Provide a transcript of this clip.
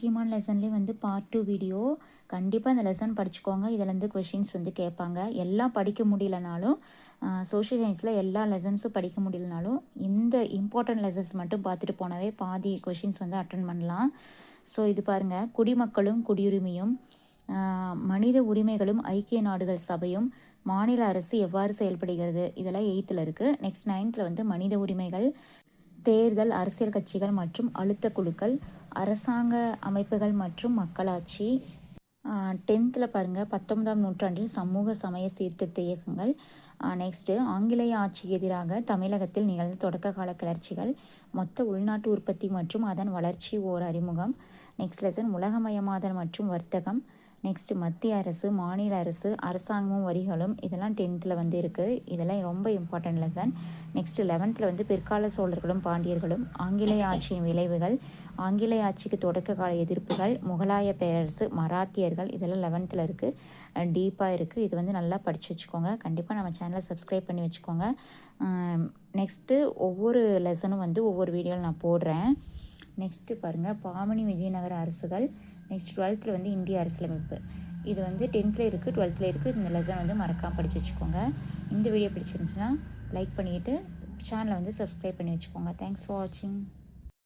முக்கியமான லெசன்லேயே வந்து part 2 video. கண்டிப்பாக இந்த லெசன் படிச்சுக்கோங்க. இதிலேருந்து கொஷின்ஸ் வந்து கேட்பாங்க. எல்லாம் படிக்க முடியலனாலும் சோஷியல் சயின்ஸில் எல்லா லெசன்ஸும் படிக்க முடியலனாலும் இந்த இம்பார்ட்டன்ட் லெசன்ஸ் மட்டும் பார்த்துட்டு போனாவே பாதி கொஷின்ஸ் வந்து அட்டன் பண்ணலாம். ஸோ இது பாருங்கள், குடிமக்களும் குடியுரிமையும், மனித உரிமைகளும் ஐக்கிய நாடுகள் சபையும், மாநில அரசு எவ்வாறு செயல்படுகிறது, இதெல்லாம் 8th இருக்குது. நெக்ஸ்ட் 9th வந்து மனித உரிமைகள், தேர்தல், அரசியல் கட்சிகள் மற்றும் அழுத்த குழுக்கள், அரசாங்க அமைப்புகள் மற்றும் மக்களாட்சி. 10th பாருங்கள், 19ஆம் நூற்றாண்டில் சமூக சமய சீர்திருத்த இயக்கங்கள். நெக்ஸ்ட்டு ஆங்கிலேய ஆட்சிக்கு எதிராக தமிழகத்தில் நிகழ்ந்த தொடக்க கால கிளர்ச்சிகள், மொத்த உள்நாட்டு உற்பத்தி மற்றும் அதன் வளர்ச்சி ஓர் அறிமுகம். நெக்ஸ்ட் லெசன் உலகமயமாதல் மற்றும் வர்த்தகம். நெக்ஸ்ட்டு மத்திய அரசு, மாநில அரசு, அரசாங்கமும் வரிகளும், இதெல்லாம் 10th வந்து இருக்குது. இதெல்லாம் ரொம்ப இம்பார்ட்டன்ட் லெசன். நெக்ஸ்ட்டு 11th வந்து பிற்கால சோழர்களும் பாண்டியர்களும், ஆங்கிலேய ஆட்சியின் விளைவுகள், ஆங்கிலேய ஆட்சிக்கு தொடக்க கால எதிர்ப்புகள், முகலாய பேரரசு, மராத்தியர்கள், இதெல்லாம் 11th இருக்குது. டீப்பாக இருக்குது. இது வந்து நல்லா படித்து வச்சுக்கோங்க. கண்டிப்பாக நம்ம சேனலை சப்ஸ்கிரைப் பண்ணி வச்சுக்கோங்க. நெக்ஸ்ட்டு ஒவ்வொரு லெசனும் வந்து ஒவ்வொரு வீடியோவில் நான் போடுறேன். நெக்ஸ்ட்டு பாருங்கள், பாமணி விஜயநகர அரசுகள். நெக்ஸ்ட் 12th வந்து இந்திய அரசியலமைப்பு. இது வந்து 10th இருக்குது, 12th இருக்குது. இந்த லெசன் வந்து மறக்காமல் படித்து வச்சுக்கோங்க. இந்த வீடியோ பிடிச்சிருந்துச்சுன்னா லைக் பண்ணிவிட்டு சேனலை வந்து சப்ஸ்கிரைப் பண்ணி வச்சுக்கோங்க. தேங்க்ஸ் ஃபார் வாட்சிங்.